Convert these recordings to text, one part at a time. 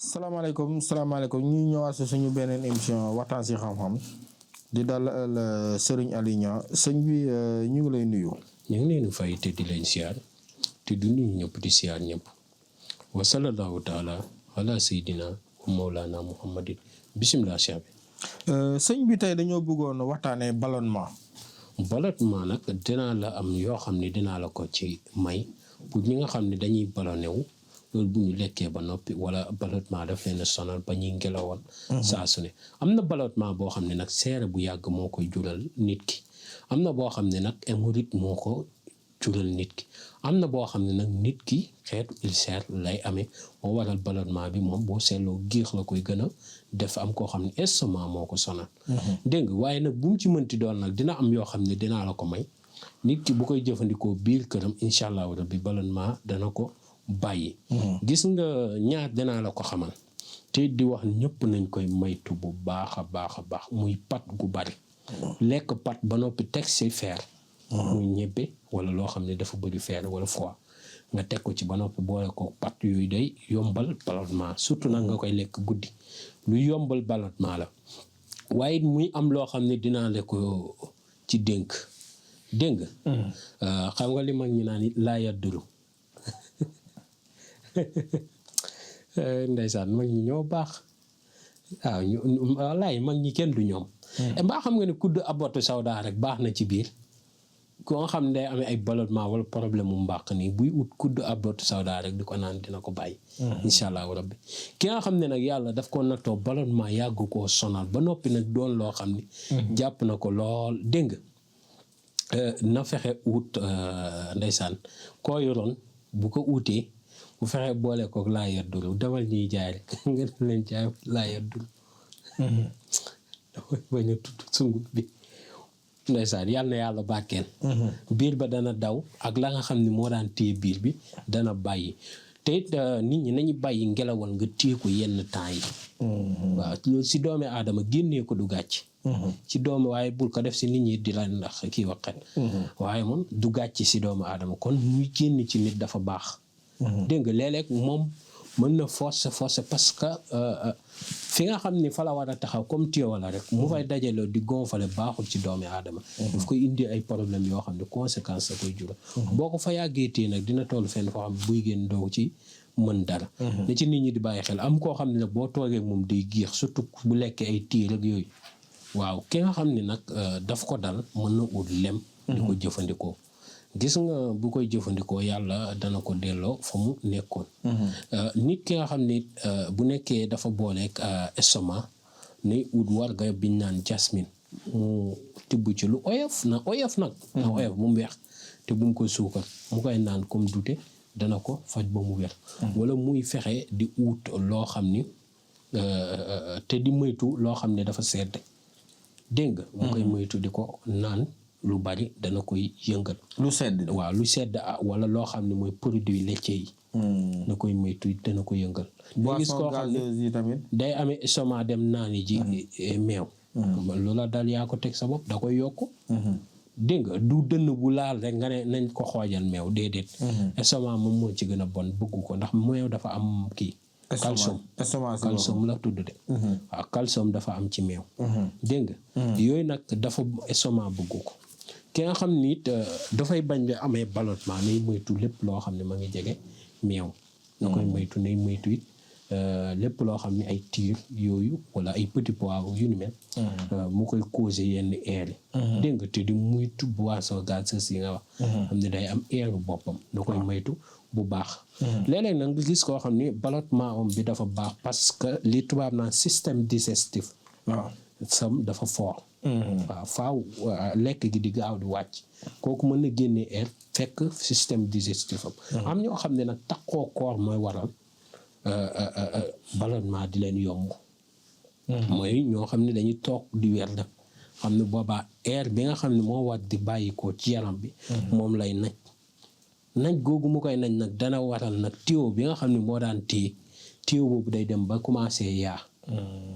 salaamaaleykum ñu ñëwaat si suñu beneen émission waxtaan si xam-xam di dal Serigne Aliou Niang sëñ bi ñu ngi lay nuyu. ñu ngi leen di fay te di leen siyaar te du nuyu ñëpp di siyaar ñëpp wa sallallahu taala ala sayyidina wa mawlana muhammadin bisimilah siyaar bi. sëñ bi tey dañoo bëggoon waxtaanee ballonnement. ballonnement nag dinaa la am yoo xam ne dinaa la ko ci may pour ñi nga xam ne dañuy ballonné wu loolu bu ñu lekkee ba noppi wala ballonnement daf leen a sonal ba ñuy ngelawoon. saa su ne am na ballonnement boo xam ne nag seere bu yàgg moo koy jural nit ki am na boo xam ne nag hémorroïde moo ko jural nit ki am na boo xam ne nag nit ki xeetu ulcère lay amee moo waral ballonnement bi moom boo seetloo géex la koy gën a def am koo xam ne estomac moo ko sonal. dégg nga waaye nag bu mu ci mënti doon nag dina am yoo xam ne dinaa la ko may nit ki bu koy jëfandikoo biir këram incha allahu rabbi ballonnement dana ko bàyyi. gis nga ñaar dinaa la ko xamal te di wax ñëpp nañ koy maytu bu baax a baax a baax muy pat gu bari. lekk pat ba noppi teg ci fer. muy ñebbe wala loo xam ne dafa bëri fer wala foie nga teg ko ci ba noppi boole ko pat yooyu day yombal ballonnement surtout nag nga koy lekk guddi lu yombal ballonnement la waaye muy am loo xam ne dinaa la ko ci dénk dégg nga xam nga li mag ñi naan laa yaddulu ndeysaan mag ñi ñoo baax waaw ñu wallaay mag ñi kenn du ñoom. mbaa xam nga ne kudd abotu sawda rek baax na ci biir ko nga xam ne day amee ay ballonnement wala problème mu mbàq nii buy ut kudd abotu sawda rek di ko naan dina ko bàyyi. incha allahu rabbi ki nga xam ne nag yàlla daf ko nattoo ballonnement yàgg koo sonal ba noppi nag doon loo xam ni. jàpp na ko lool dégg nga na fexe ut ndeysaan koo yoroon bu ko utee. bu fexe boole kook laa yaddulu demal ñuy jaay rek nga def leen jaay laa yaddulu damay bañ a tudd sungub bi ndeysaan yàlla na yàlla bàkkeen biir ba dana daw ak la nga xam ne moo daan téye biir bi dana bàyyi te it nit ñi nañu bàyyi ngelawal nga téye ko yenn temps yi waaw loolu si doomi aadama génnee ko du gàcc ci doomu waaye bul ko def si nit ñi di la ndax kii waxat waaye moom du gàcc si doomu aadama kon muy génn ci nit dafa baax dégg nga léeg-léeg moom mën na force parce que fi nga xam ni fa la war a taxaw comme tuyau wala rek mu fay dajaloo di gonfale baaxul ci doomi aadama daf koy indi ay problème yoo xam ne conséquence la koy jural boo ko fa yàggee tee nag dina toll fenn foo xam ne buy génn doo ci mën dara ne ci nit ñi di bàyyi xel am koo xam ne nag boo toogee moom day giix surtout bu lekkee ay tiir ak yooyu waaw ki nga xam ne nag daf ko dal mën na ut lem di ko jëfandikoo gis nga bu koy jëfandikoo yàlla dana ko delloo fa mu nekkoon. nit ki nga xam ne bu nekkee dafa booleeg estomac ne ut warga biñ naan jasmine mu tibb ci lu oyof na oyof nag. na oyof bu mu weex te bu mu ko suukar mu koy naan comme dute dana ko faj ba mu weex. wala muy fexe di ut loo xam ni te di moytu loo xam ne dafa sedd dégg nga. mu koy moytu di ko naan. lu bari dana koy yëngal. lu sedd waaw lu sedd wala loo xam ne mooy produit laitier yi. na koy moytu dana ko yëngal. boisson gazeuse yi tamit. day amee estomac dem naani ji meew. loola daal yaa ko teg sa bopp da koy yokk. dégg nga du dënn bu laal rek nga ne nañ ko xoojal meew déedéet. estomac moom moo ci gën a bon bëgg ko ndax meew dafa am kii. calcium la tudd de. waaw calcium dafa am ci meew. dégg nga yooyu nag dafa estomac bëgg ko. ki nga xam ni it dafay bañ ba amee ballonnement nay moytu lépp loo xam ne ma ngi jege meew. na koy moytu nay moytu it lépp loo xam ne ay tiir yooyu wala ay petit pois yu ni mel. mu koy causé yenn air yi. dégg nga te di moytu boisson gazeuse yi nga wax. xam ne day am airu boppam. na koy moytu bu baax. léeg-léeg nag nga gis koo xam ni ballonnement am bi dafa baax parce que li tubaab naan système digestif. waaw sam dafa fort. waaw faaw lekk gi di gaaw di wàcc kooku mën na génnee air fekk système digestif am ñoo xam ne nag takkoo koor mooy waral ballonnement di leen yomb. mooy ñoo xam ne dañuy toog di weer def xam ne boobaa air bi nga xam ne moo war di bàyyi ko ci yaram bi moom lay naj nañ googu mu koy nañ nag dana waral nag tuyau bi nga xam ne moo daan téye tuyau boobu day dem ba commencé yaa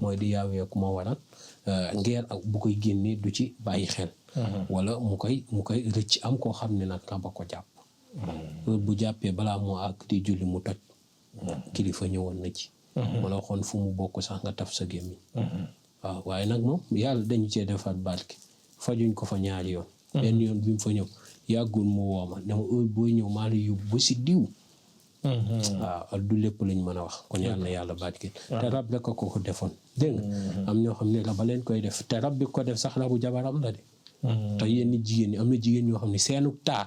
mooy di yaaweeku moo waral ngeer ak bu koy génnee du ci bàyyi xel wala mu koy rëcc am koo xam ne nag raba ko jàpp bu jàppee balaa moo àgg di julli mu toj kilifa ñëwoon na ci ma la waxoon fu mu bokk sax nga taf sa gémmiñ waaw waaye nag moom yàlla dañu cee defar barke fajuñ ko fa ñaari yoon benn yoon bi mu fa ñëw yàggul mu wooma dama heure booy ñëw maa la yóbbu ba si diw waaw du lépp lañ mën a wax kon yàlla barke te rab rek ko defoon dégg nga am ñoo xam ne raba leen koy def te rab bi ko def sax rabu jabaram la de te yenn jigéen ñi am na jigéen ñoo xam ne seenu taar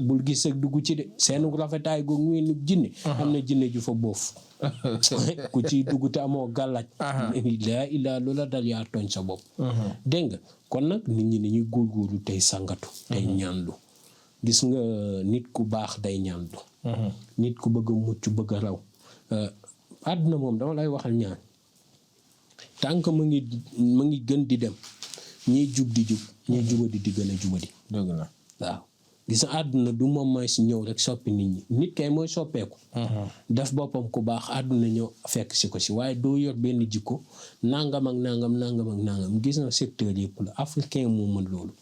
bul gis ak dugg ci de seenu rafetaay googu muy nu jinne am na jinne ju fa boof ku ci dugg te amoo gàllaaj laa ilaa loola dal yaa tooñ sa bopp dégg nga kon nag nit ñi dañuy góorgóorlu tey sangatu tey ñaanlu gis nga nit ku baax day ñaanlu nit ku bëgg a mucc bëgg a raw àdduna moom dama lay waxal ñaan tant que ma ngi gën di dem ñiy jub di jub ñiy jubadi di gën a jubadi dëgg la waaw gis nga àdduna du moom mooy si ñëw rek soppi nit ñi nit kay mooy soppeeku def boppam ku baax àdduna ñëw fekk si ko si waaye doo yor benn jikko nangam ak nangam gis na secteur yëpp la africain moo mën loolu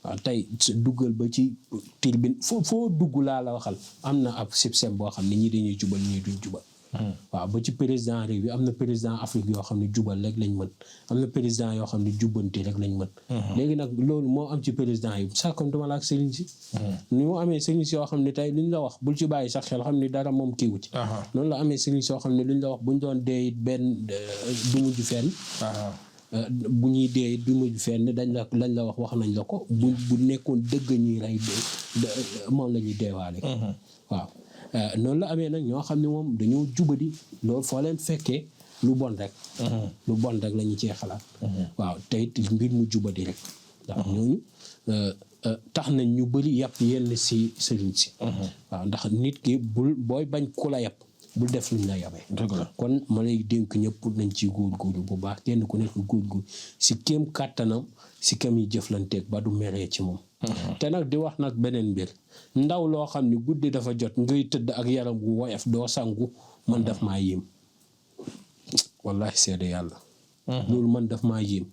waaw tey duggal ba ci tribune foo dugg laa la waxal am na ab système boo xam ne ñii dañuy jubal ñii duñ jubal waaw ba ci président réew bi am na président Afrique yoo xam ne jubal rek lañ mën am na président yoo xam ne jubbanti rek lañ mën léegi nag loolu moo am ci président yi sax comme dama la ak sëriñ si ni mu amee sëriñ si yoo xam ne tey luñ la wax bul ci bàyyi sax xel xam ne dara moom kiiwu ci noonu la amee sëriñ si yoo xam ne luñ la wax buñ doon dee benn du mujj fenn bu ñuy dee du mujj fenn lañ la wax nañ la ko bu nekkoon dëgg ñuy rey moom la ñuy deewaale waaw noonu la amee nag ñoo xam ne moom dañoo jubadi loolu foo leen fekkee lu bon rek la ñu cee xalaat waaw tey mbir mu jubadi rek waaw ñooñu tax nañ ñu bëri yàpp yenn si sëriñ si waaw ndax nit ki booy bañ ku la yàpp bul def luñ la yabee kon ma lay dénk ñëpp nañ ci góorgóorlu bu baax kenn ku nekk góorgóorlu si kéem kàttanam si kam yi jëflanteeg ba du meree ci moom te nag di wax nag beneen mbir ndaw loo xam ne guddi dafa jot ngay tëdd ak yaram gu woyof doo sangu man daf maa yéem wallahi seede yàlla loolu man daf maa yéem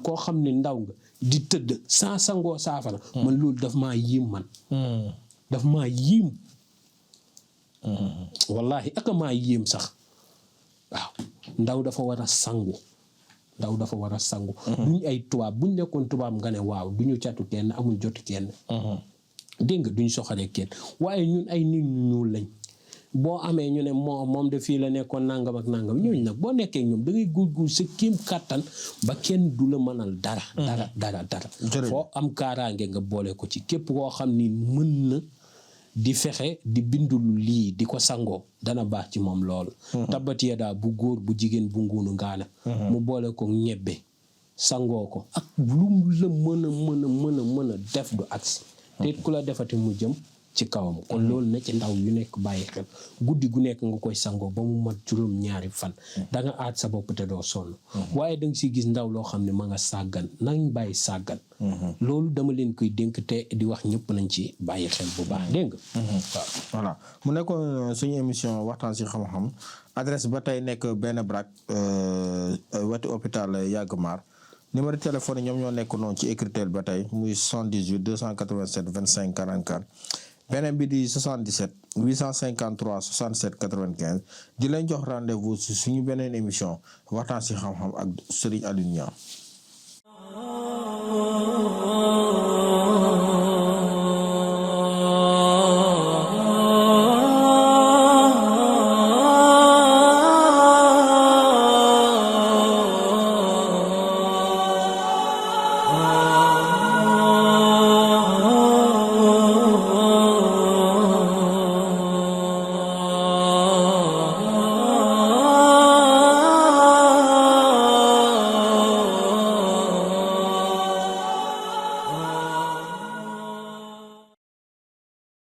koo xam ne ndaw nga di tëdd sans sangoo saafara man loolu daf maa yéem man daf maa yéem wallahi ak maa yéem sax waaw ndaw dafa war a sangu duñ ay tubaab buñ nekkoon tubaab nga ne waaw duñu catu kenn amul jotu kenn dégg nga duñ soxalee kenn waaye ñun ay nit ñu ñuul lañ boo amee ñu ne moom de fii la nekkoon nangam ak nangam ñooñu nag boo nekkee ñoom da ngay góorgóorlu sa kéem kàttan ba kenn du la mënal dara foo am kaaraange nga boole ko ci képp koo xam ni mën na di fexe di bindulu lii di ko sangoo dana baax ci moom loolu tabbat yadaa bu góor bu jigéen bu nguunu ngaana mu boole ko ñebbe sangoo ko ak lu la mën a def du agsi te ku la defati mu jëm ci kawam kon loolu na ci ndaw yu nekk bàyyi xel guddi gu nekk nga koy sangoo ba mu mat juróom-ñaari fan da nga aat sa bopp te doo sonn waaye da nga siy gis ndaw loo xam ne ma nga sàggan nañ bàyyi sàggan loolu dama leen koy dénk te di wax ñëpp nañ ci bàyyi xel bu baax dégg nga waaw voilà mu nekkoon suñu émission waxtaan si xam-xam adresse ba tey nekk benn brak wetu hôpital Yàgg Maar numéro de téléphone ñoom ñoo nekk noonu ci écritel ba tey muy 78 287 25 44 beneen bi di 77 853 67 95 di leen jox rendez-vous si suñu beneen émission waxtaan si xam-xam ak Serigne Aliou Niang